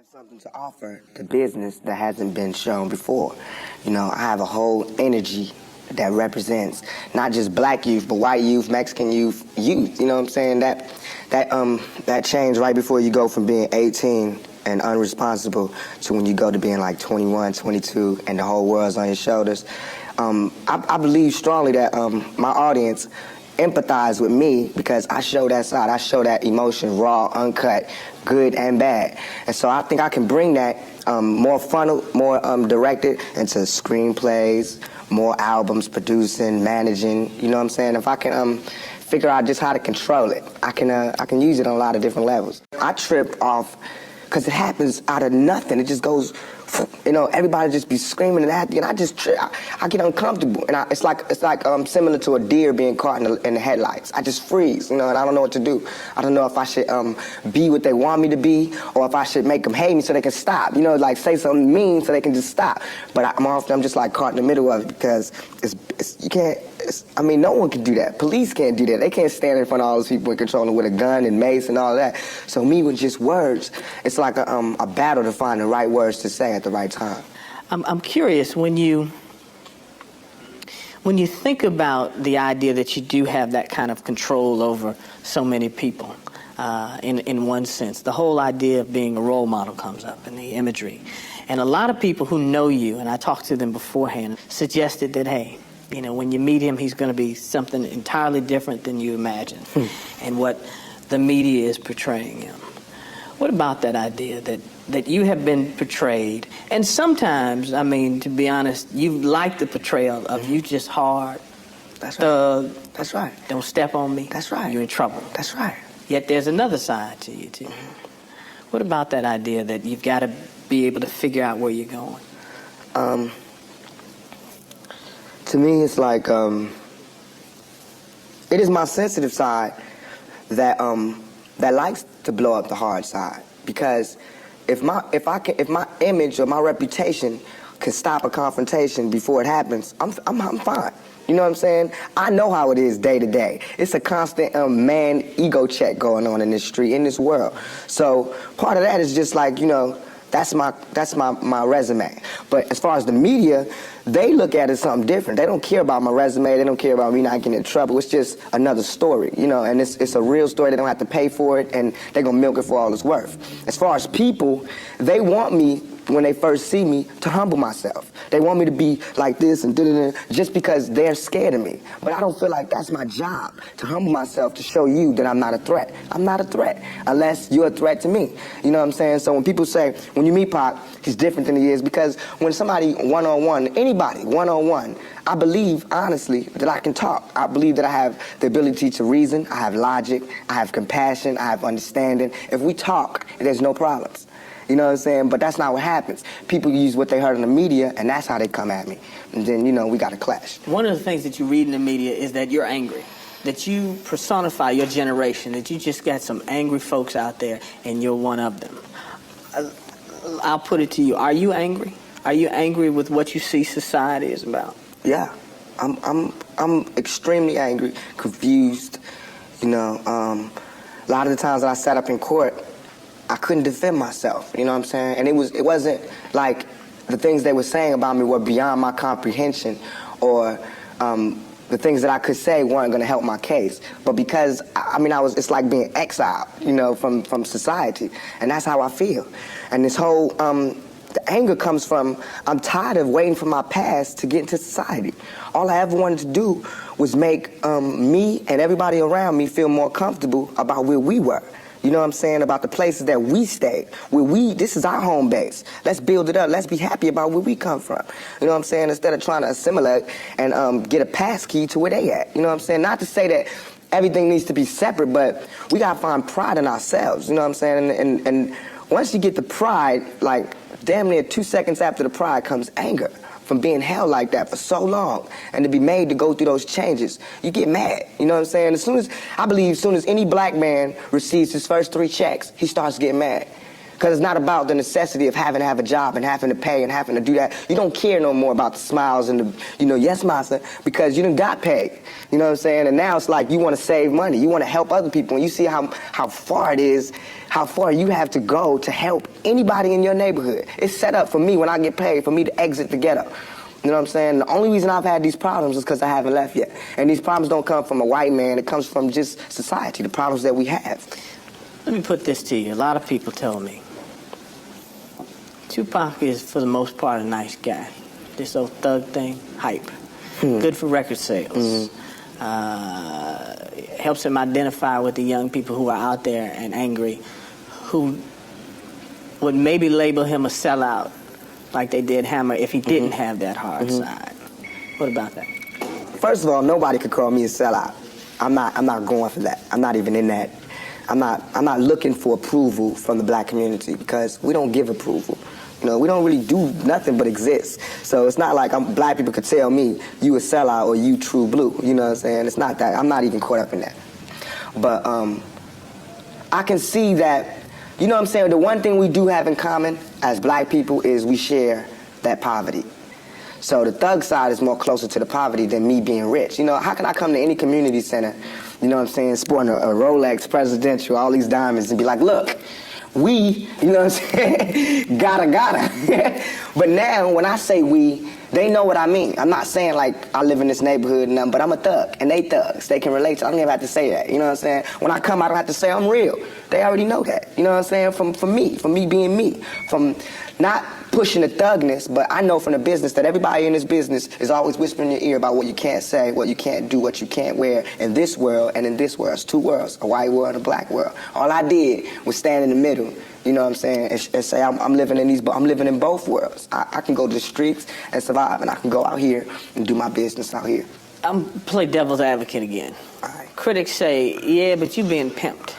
have something to offer the business that hasn't been shown before. You know, I have a whole energy that represents not just black youth, but white youth, Mexican youth, you know what I'm saying? That change right before you go from being 18 and unresponsible to when you go to being like 21, 22, and the whole world's on your shoulders. I believe strongly that my audience empathize with me because I show that side. I show that emotion, raw, uncut, good and bad. And so I think I can bring that more funnel, more directed into screenplays, more albums, producing, managing, you know what I'm saying? If I can figure out just how to control it, I can use it on a lot of different levels. I trip off because it happens out of nothing. It just goes, you know, everybody just be screaming and acting, and I just trip. I get uncomfortable, and it's like similar to a deer being caught in the headlights. I just freeze, you know, and I don't know what to do. I don't know if I should be what they want me to be, or if I should make them hate me so they can stop. You know, like say something mean so they can just stop. But I'm just like caught in the middle of it because you can't. I mean, no one can do that. Police can't do that. They can't stand in front of all those people and control them with a gun and mace and all that. So me with just words, it's like a battle to find the right words to say at the right time. I'm curious, when you think about the idea that you do have that kind of control over so many people, in one sense, the whole idea of being a role model comes up in the imagery. And a lot of people who know you, and I talked to them beforehand, suggested that, hey, you know, when you meet him, he's going to be something entirely different than you imagined and what the media is portraying him. What about that idea that you have been portrayed? And sometimes, I mean, to be honest, you like the portrayal of you just hard, That's thug. Right. That's right. Don't step on me. That's right. You're in trouble. That's right. Yet there's another side to you, too. What about that idea that you've got to be able to figure out where you're going? To me, it's like it is my sensitive side that likes to blow up the hard side, because if my image or my reputation can stop a confrontation before it happens, I'm fine. You know what I'm saying? I know how it is day to day. It's a constant man ego check going on in this street, in this world. So part of that is just like, you know, that's my resume. But as far as the media, they look at it something different. They don't care about my resume. They don't care about me not getting in trouble. It's just another story, you know, and it's a real story. They don't have to pay for it, and they're going to milk it for all it's worth. As far as people, they want me, when they first see me, to humble myself. They want me to be like this and da-da-da, just because they're scared of me. But I don't feel like that's my job, to humble myself, to show you that I'm not a threat. I'm not a threat unless you're a threat to me. You know what I'm saying? So when people say, when you meet Pac, he's different than he is, because when somebody one-on-one, anybody one-on-one, I believe, honestly, that I can talk. I believe that I have the ability to reason, I have logic, I have compassion, I have understanding. If we talk, there's no problems. You know what I'm saying? But that's not what happens. People use what they heard in the media, and that's how they come at me. And then, you know, we got to clash. One of the things that you read in the media is that you're angry, that you personify your generation, that you just got some angry folks out there, and you're one of them. I'll put it to you. Are you angry? Are you angry with what you see society is about? Yeah. I'm extremely angry, confused. You know, a lot of the times that I sat up in court, I couldn't defend myself, you know what I'm saying? And it wasn't like the things they were saying about me were beyond my comprehension, or the things that I could say weren't gonna help my case. But because, I mean, it's like being exiled, you know, from society. And that's how I feel. And this whole, the anger comes from, I'm tired of waiting for my past to get into society. All I ever wanted to do was make me and everybody around me feel more comfortable about where we were. You know what I'm saying? About the places that we stayed. This is our home base. Let's build it up. Let's be happy about where we come from. You know what I'm saying? Instead of trying to assimilate and get a pass key to where they at. You know what I'm saying? Not to say that everything needs to be separate, but we got to find pride in ourselves. You know what I'm saying? And once you get the pride, like damn near 2 seconds after the pride comes anger. From being held like that for so long, and to be made to go through those changes, you get mad. You know what I'm saying? I believe as soon as any black man receives his first 3 checks, he starts getting mad. Because it's not about the necessity of having to have a job and having to pay and having to do that. You don't care no more about the smiles and the, yes, master, because you done got paid. You know what I'm saying? And now it's like you want to save money. You want to help other people. And you see how far it is, how far you have to go to help anybody in your neighborhood. It's set up for me when I get paid, for me to exit the ghetto. You know what I'm saying? The only reason I've had these problems is because I haven't left yet. And these problems don't come from a white man. It comes from just society, the problems that we have. Let me put this to you. A lot of people tell me Tupac is, for the most part, a nice guy. This old thug thing, hype. Good for record sales. Helps him identify with the young people who are out there and angry, who would maybe label him a sellout, like they did Hammer, if he didn't have that hard side. What about that? First of all, nobody could call me a sellout. I'm not going for that. I'm not even in that. I'm not looking for approval from the black community, because we don't give approval. You know, we don't really do nothing but exist. So it's not like black people could tell me, you a sellout or you true blue. You know what I'm saying? It's not that. I'm not even caught up in that. But I can see that, you know what I'm saying, the one thing we do have in common as black people is we share that poverty. So the thug side is more closer to the poverty than me being rich. You know, how can I come to any community center, you know what I'm saying, sporting a Rolex Presidential, all these diamonds, and be like, look, we, you know what I'm saying, gotta. But now, when I say we, they know what I mean. I'm not saying like I live in this neighborhood and nothing, but I'm a thug, and they thugs. They can relate to it. I don't even have to say that, you know what I'm saying? When I come, I don't have to say I'm real. They already know that, you know what I'm saying? From me being me, from not pushing the thugness, but I know from the business that everybody in this business is always whispering in your ear about what you can't say, what you can't do, what you can't wear in this world and in this world. It's two worlds, a white world and a black world. All I did was stand in the middle, you know what I'm saying, and say I'm living in both worlds. I can go to the streets and survive, and I can go out here and do my business out here. I'm play devil's advocate again. All right. Critics say, yeah, but you're being pimped.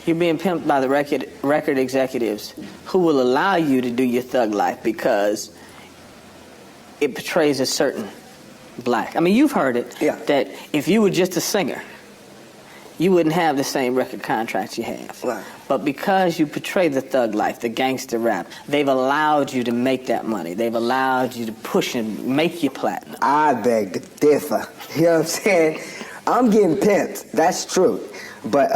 You're being pimped by the record executives who will allow you to do your thug life because it portrays a certain black. I mean, you've heard it, that if you were just a singer, you wouldn't have the same record contracts you have. Right. But because you portray the thug life, the gangster rap, they've allowed you to make that money. They've allowed you to push and make your platinum. I beg to differ. You know what I'm saying? I'm getting pimped. That's true. But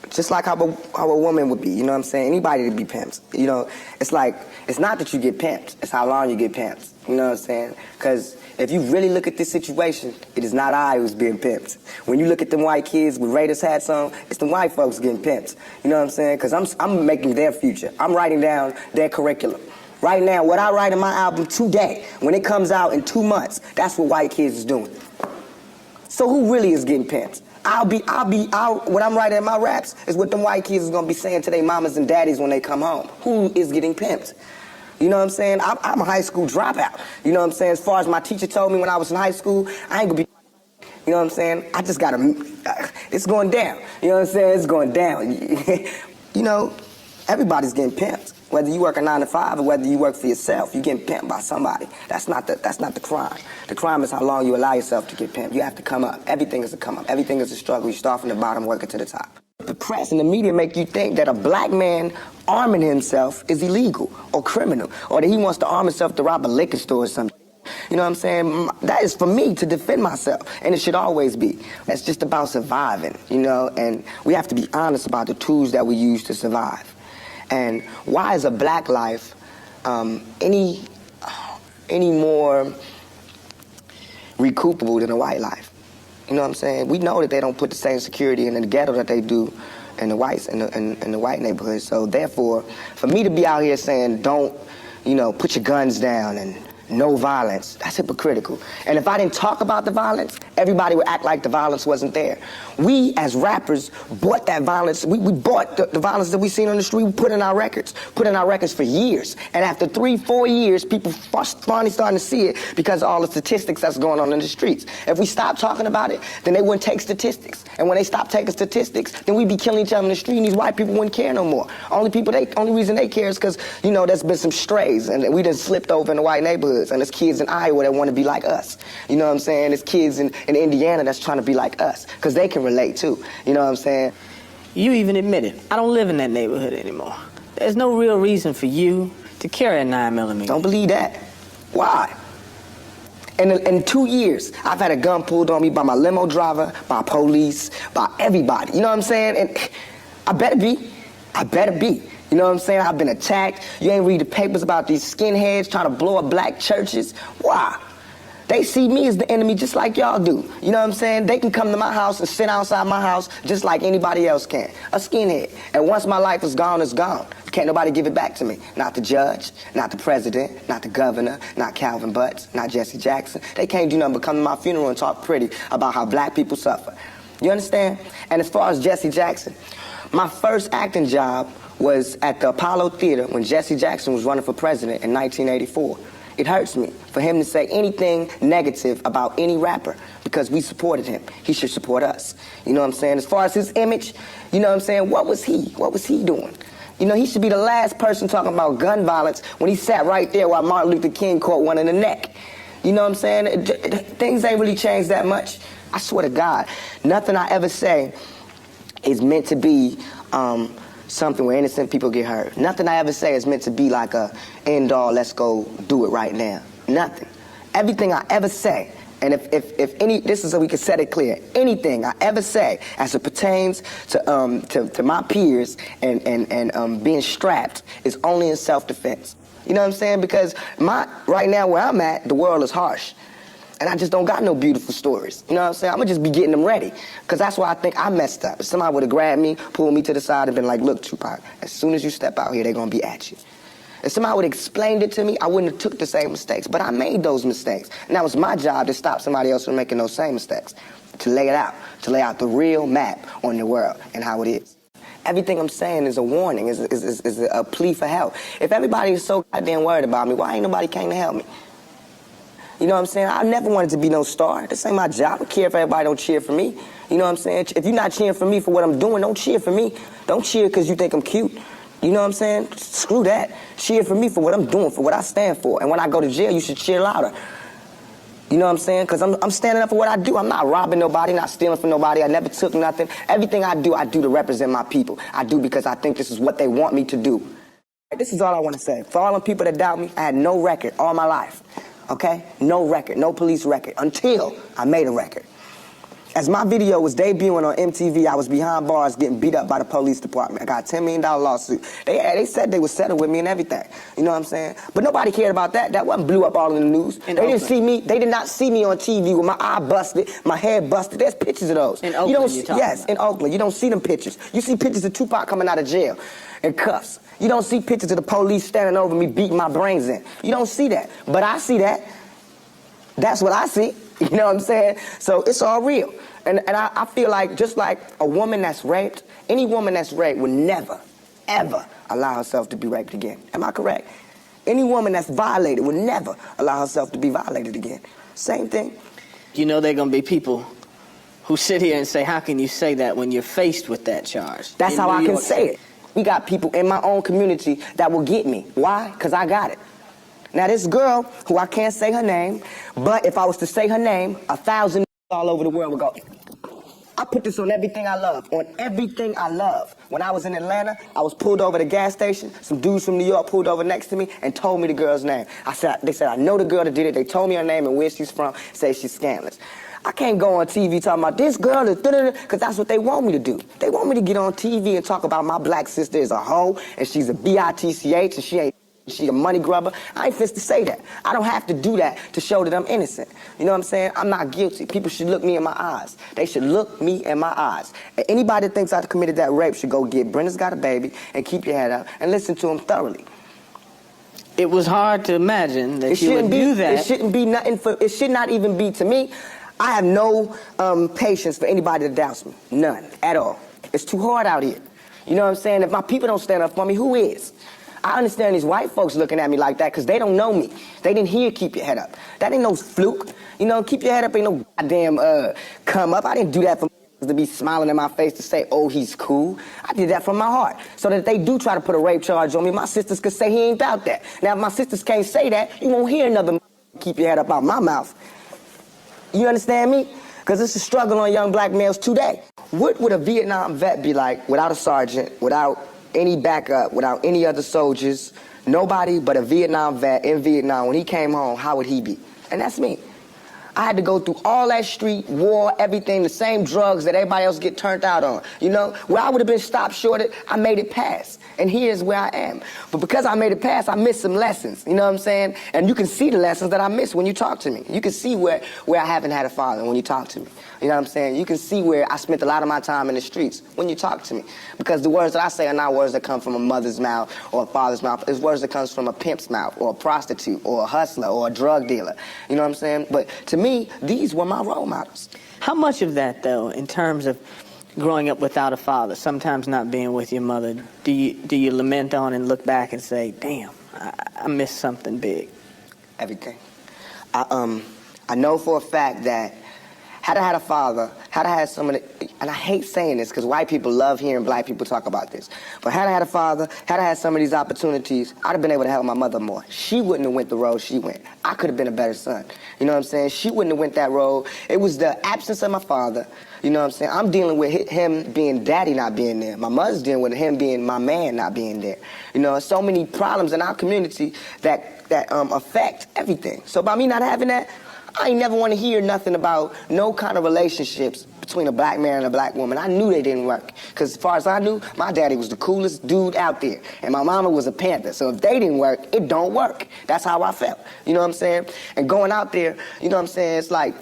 just like how a woman would be, you know what I'm saying? Anybody to be pimped. You know, it's like, it's not that you get pimped, it's how long you get pimped. You know what I'm saying? Because if you really look at this situation, it is not I who's being pimped. When you look at them white kids with Raiders hats on, it's the white folks getting pimped. You know what I'm saying? Because I'm making their future. I'm writing down their curriculum. Right now, what I write in my album today, when it comes out in 2 months, that's what white kids is doing. So who really is getting pimped? What I'm writing in my raps is what them white kids is gonna be saying to their mamas and daddies when they come home. Who is getting pimped? You know what I'm saying? I'm a high school dropout. You know what I'm saying? As far as my teacher told me when I was in high school, I ain't gonna be, you know what I'm saying? I just gotta, it's going down. You know what I'm saying? It's going down. You know, everybody's getting pimped. Whether you work a 9 to 5 or whether you work for yourself, you're getting pimped by somebody. That's not the crime. The crime is how long you allow yourself to get pimped. You have to come up. Everything is a come up. Everything is a struggle. You start from the bottom, working to the top. The press and the media make you think that a black man arming himself is illegal or criminal, or that he wants to arm himself to rob a liquor store or something. You know what I'm saying? That is for me to defend myself, and it should always be. It's just about surviving, you know, and we have to be honest about the tools that we use to survive. And why is a black life any more recoupable than a white life? You know what I'm saying? We know that they don't put the same security in the ghetto that they do in the whites in the white neighborhood. So therefore, for me to be out here saying don't, you know, put your guns down and no violence, that's hypocritical. And if I didn't talk about the violence, everybody would act like the violence wasn't there. We, as rappers, bought that violence. We bought the violence that we seen on the street. We put in our records for years. And after 3-4 years, people finally starting to see it because of all the statistics that's going on in the streets. If we stop talking about it, then they wouldn't take statistics. And when they stop taking statistics, then we'd be killing each other in the street, and these white people wouldn't care no more. Only reason they care is because, you know, there's been some strays, and we just slipped over in the white neighborhoods. And there's kids in Iowa that want to be like us. You know what I'm saying? There's kids in Indiana that's trying to be like us, because they can relate too. You know what I'm saying? You even admitted, I don't live in that neighborhood anymore. There's no real reason for you to carry a 9mm. Don't believe that. Why? In 2 years, I've had a gun pulled on me by my limo driver, by police, by everybody. You know what I'm saying? And I better be. I better be. You know what I'm saying? I've been attacked. You ain't read the papers about these skinheads trying to blow up black churches. Why? They see me as the enemy just like y'all do. You know what I'm saying? They can come to my house and sit outside my house just like anybody else can. A skinhead. And once my life is gone, it's gone. Can't nobody give it back to me. Not the judge, not the president, not the governor, not Calvin Butts, not Jesse Jackson. They can't do nothing but come to my funeral and talk pretty about how black people suffer. You understand? And as far as Jesse Jackson, my first acting job was at the Apollo Theater when Jesse Jackson was running for president in 1984. It hurts me for him to say anything negative about any rapper because we supported him. He should support us. You know what I'm saying? As far as his image, you know what I'm saying? What was he? What was he doing? You know, he should be the last person talking about gun violence when he sat right there while Martin Luther King caught one in the neck. You know what I'm saying? Things ain't really changed that much. I swear to God, nothing I ever say is meant to be something where innocent people get hurt. Nothing I ever say is meant to be like a end all, let's go do it right now. Nothing. Everything I ever say, and if any, this is so we can set it clear, anything I ever say as it pertains to my peers and being strapped is only in self-defense. You know what I'm saying? Because right now where I'm at, the world is harsh. And I just don't got no beautiful stories. You know what I'm saying? I'm gonna just be getting them ready. Because that's why I think I messed up. If somebody would have grabbed me, pulled me to the side and been like, look, Tupac, as soon as you step out here, they're gonna be at you. If somebody would have explained it to me, I wouldn't have took the same mistakes. But I made those mistakes. And that was my job to stop somebody else from making those same mistakes. To lay it out. To lay out the real map on the world and how it is. Everything I'm saying is a warning, is a plea for help. If everybody is so goddamn worried about me, why ain't nobody came to help me? You know what I'm saying? I never wanted to be no star. This ain't my job. I don't care if everybody don't cheer for me. You know what I'm saying? If you're not cheering for me for what I'm doing, don't cheer for me. Don't cheer because you think I'm cute. You know what I'm saying? Screw that. Cheer for me for what I'm doing, for what I stand for. And when I go to jail, you should cheer louder. You know what I'm saying? Because I'm standing up for what I do. I'm not robbing nobody, not stealing from nobody. I never took nothing. Everything I do to represent my people. I do because I think this is what they want me to do. This is all I want to say. For all the people that doubt me, I had no record all my life. Okay? No record, no police record, until I made a record. As my video was debuting on MTV, I was behind bars getting beat up by the police department. I got a $10 million lawsuit. They said they would settle with me and everything. You know what I'm saying? But nobody cared about that. That wasn't blew up all in the news. They did not see me on TV with my eye busted, my head busted. There's pictures of those. In Oakland, yes, in Oakland. You don't see them pictures. You see pictures of Tupac coming out of jail in cuffs. You don't see pictures of the police standing over me beating my brains in. You don't see that. But I see that. That's what I see. You know what I'm saying? So it's all real. And I feel like just like a woman that's raped, any woman that's raped would never, ever allow herself to be raped again. Am I correct? Any woman that's violated would never allow herself to be violated again. Same thing. You know there are going to be people who sit here and say, how can you say that when you're faced with that charge? That's how I can say it. We got people in my own community that will get me. Why? Because I got it. Now this girl, who I can't say her name, but if I was to say her name, 1,000 all over the world would go, I put this on everything I love, on everything I love. When I was in Atlanta, I was pulled over at a gas station. Some dudes from New York pulled over next to me and told me the girl's name. They said, I know the girl that did it. They told me her name and where she's from, say she's scandalous. I can't go on TV talking about this girl, because that's what they want me to do. They want me to get on TV and talk about my black sister as a hoe, and she's a bitch, and she a money grubber. I ain't fit to say that. I don't have to do that to show that I'm innocent. You know what I'm saying? I'm not guilty. People should look me in my eyes. They should look me in my eyes. And anybody that thinks I committed that rape should go get Brenda's Got a Baby and keep your head up and listen to him thoroughly. It was hard to imagine that you would do that. It shouldn't be nothing for, it should not even be to me. I have no patience for anybody that doubts me. None at all. It's too hard out here. You know what I'm saying? If my people don't stand up for me, who is? I understand these white folks looking at me like that because they don't know me. They didn't hear keep your head up. That ain't no fluke. You know, keep your head up ain't no goddamn come up. I didn't do that for to be smiling in my face to say, oh, he's cool. I did that from my heart. So that if they do try to put a rape charge on me, my sisters could say he ain't about that. Now, if my sisters can't say that, you won't hear another keep your head up out my mouth. You understand me? Because it's a struggle on young black males today. What would a Vietnam vet be like without a sergeant, without any backup, without any other soldiers, nobody but a Vietnam vet in Vietnam? When he came home, how would he be? And that's me. I had to go through all that street, war, everything, the same drugs that everybody else get turned out on. You know, where I would have been stopped short of, I made it past. And here's where I am. But because I made it past, I missed some lessons. You know what I'm saying? And you can see the lessons that I missed when you talk to me. You can see where I haven't had a father when you talk to me. You know what I'm saying? You can see where I spent a lot of my time in the streets when you talk to me. Because the words that I say are not words that come from a mother's mouth or a father's mouth. It's words that comes from a pimp's mouth or a prostitute or a hustler or a drug dealer. You know what I'm saying? But to me, these were my role models. How much of that, though, in terms of growing up without a father, sometimes not being with your mother, do you lament on and look back and say, damn, I missed something big? Everything. I know for a fact that had I had a father, had I had someone, and I hate saying this because white people love hearing black people talk about this, but had I had a father, had I had some of these opportunities, I'd have been able to help my mother more. She wouldn't have went the road she went. I could have been a better son. You know what I'm saying? She wouldn't have went that road. It was the absence of my father. You know what I'm saying? I'm dealing with him being daddy not being there. My mother's dealing with him being my man not being there. You know, so many problems in our community that affect everything. So by me not having that, I ain't never want to hear nothing about no kind of relationships between a black man and a black woman. I knew they didn't work. Because as far as I knew, my daddy was the coolest dude out there. And my mama was a Panther. So if they didn't work, it don't work. That's how I felt. You know what I'm saying? And going out there, you know what I'm saying, it's like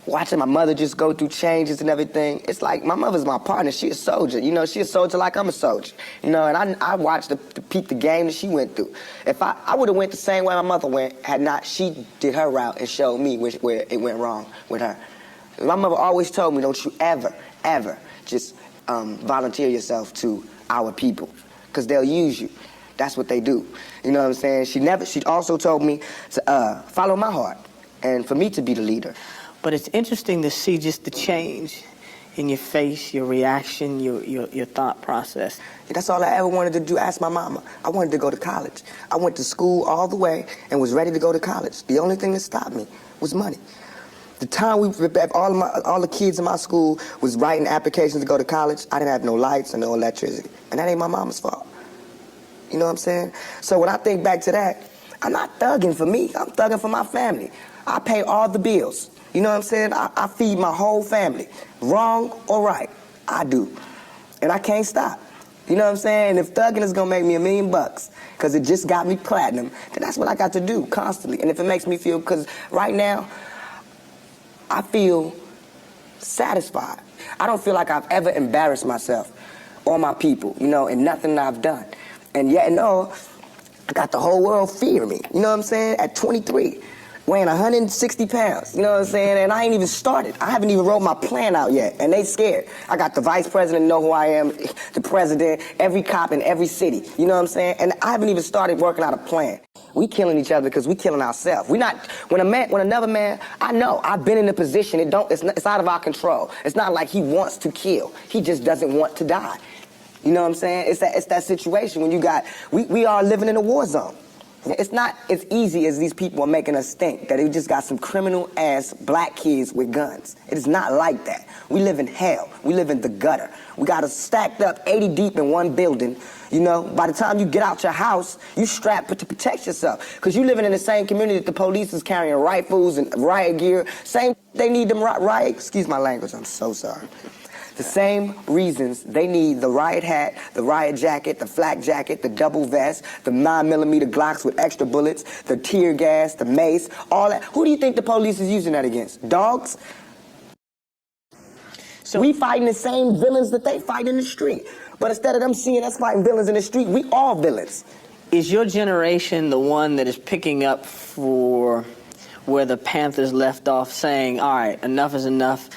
watching my mother just go through changes and everything. It's like my mother's my partner. She a soldier. You know, she a soldier like I'm a soldier. You know, and I watched the peep the game that she went through. If I would have went the same way my mother went had not she did her route and showed me where it went wrong with her. My mother always told me, don't you ever, ever just volunteer yourself to our people because they'll use you. That's what they do. You know what I'm saying? She also told me to follow my heart and for me to be the leader. But it's interesting to see just the change in your face, your reaction, your thought process. That's all I ever wanted to do. Ask my mama. I wanted to go to college. I went to school all the way and was ready to go to college. The only thing that stopped me was money. The time all the kids in my school was writing applications to go to college, I didn't have no lights and no electricity. And that ain't my mama's fault. You know what I'm saying? So when I think back to that, I'm not thugging for me. I'm thugging for my family. I pay all the bills. You know what I'm saying? I feed my whole family. Wrong or right, I do. And I can't stop. You know what I'm saying? If thugging is gonna make me $1 million because it just got me platinum, then that's what I got to do constantly. And if it makes me feel, because right now, I feel satisfied. I don't feel like I've ever embarrassed myself or my people, you know, in nothing that I've done. And yet, no, I got the whole world fearing me. You know what I'm saying? At 23. Weighing 160 pounds, you know what I'm saying? And I ain't even started. I haven't even wrote my plan out yet, and they scared. I got the vice president know who I am, the president, every cop in every city, you know what I'm saying? And I haven't even started working out a plan. We killing each other because we killing ourselves. When another man, I know, I've been in a position, it's out of our control. It's not like he wants to kill. He just doesn't want to die. You know what I'm saying? It's that situation when we are living in a war zone. It's not as easy as these people are making us think, that they just got some criminal-ass black kids with guns. It is not like that. We live in hell. We live in the gutter. We got us stacked up 80 deep in one building. You know, by the time you get out your house, you strapped to protect yourself. Because you living in the same community that the police is carrying rifles and riot gear. Same, they need them riot, excuse my language, I'm so sorry. The same reasons they need the riot hat, the riot jacket, the flak jacket, the double vest, the 9mm Glocks with extra bullets, the tear gas, the mace, all that. Who do you think the police is using that against? Dogs? So we fighting the same villains that they fight in the street. But instead of them seeing us fighting villains in the street, we all villains. Is your generation the one that is picking up for where the Panthers left off, saying, all right, enough is enough?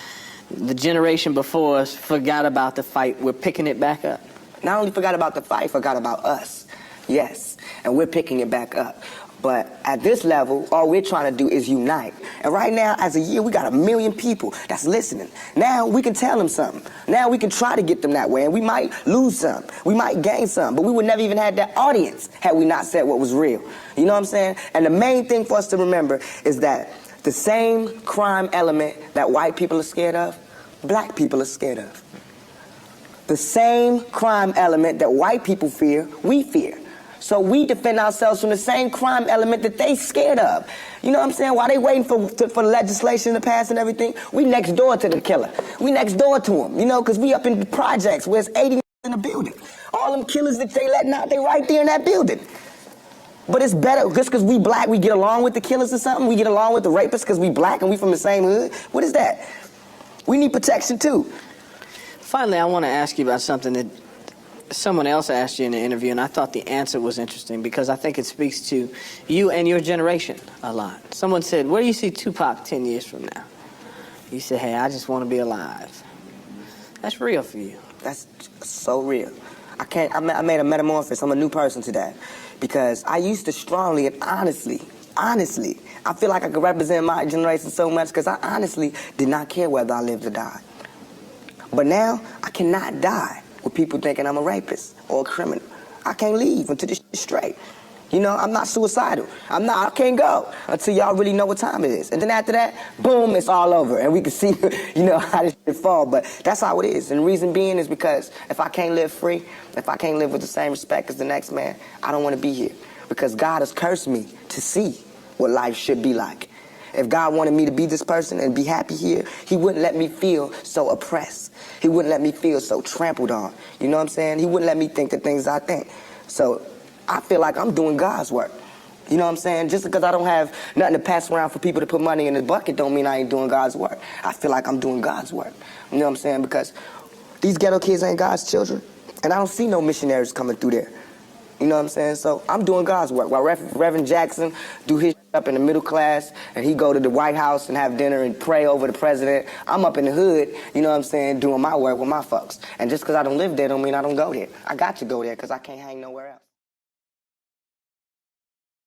The generation before us forgot about the fight. We're picking it back up. Not only forgot about the fight, forgot about us. Yes, and we're picking it back up. But at this level, all we're trying to do is unite. And right now, as a year, we got 1 million people that's listening. Now we can tell them something. Now we can try to get them that way. And we might lose some. We might gain some. But we would never even have that audience had we not said what was real. You know what I'm saying? And the main thing for us to remember is that the same crime element that white people are scared of, black people are scared of. The same crime element that white people fear, we fear. So we defend ourselves from the same crime element that they scared of. You know what I'm saying? While they waiting for legislation to pass and everything, we next door to the killer. We next door to him, you know, because we up in the projects where it's 80 in the building. All them killers that they letting out, they right there in that building. But it's better, just because we black, we get along with the killers or something? We get along with the rapists because we black and we from the same hood? What is that? We need protection too. Finally, I want to ask you about something that someone else asked you in the interview, and I thought the answer was interesting because I think it speaks to you and your generation a lot. Someone said, where do you see Tupac 10 years from now? You said, hey, I just want to be alive. That's real for you. That's so real. I made a metamorphosis. I'm a new person today. Because I used to strongly and honestly, I feel like I could represent my generation so much because I honestly did not care whether I lived or died. But now, I cannot die with people thinking I'm a rapist or a criminal. I can't leave until this shit's straight. You know, I'm not suicidal. I can't go until y'all really know what time it is. And then after that, boom, it's all over. And we can see, you know, how this shit fall. But that's how it is. And the reason being is because if I can't live free, if I can't live with the same respect as the next man, I don't want to be here. Because God has cursed me to see what life should be like. If God wanted me to be this person and be happy here, he wouldn't let me feel so oppressed. He wouldn't let me feel so trampled on. You know what I'm saying? He wouldn't let me think the things I think. So I feel like I'm doing God's work. You know what I'm saying? Just because I don't have nothing to pass around for people to put money in the bucket don't mean I ain't doing God's work. I feel like I'm doing God's work. You know what I'm saying? Because these ghetto kids ain't God's children. And I don't see no missionaries coming through there. You know what I'm saying? So I'm doing God's work. While Reverend Jackson do his up in the middle class and he go to the White House and have dinner and pray over the president, I'm up in the hood, you know what I'm saying, doing my work with my folks. And just because I don't live there don't mean I don't go there. I got to go there because I can't hang nowhere else.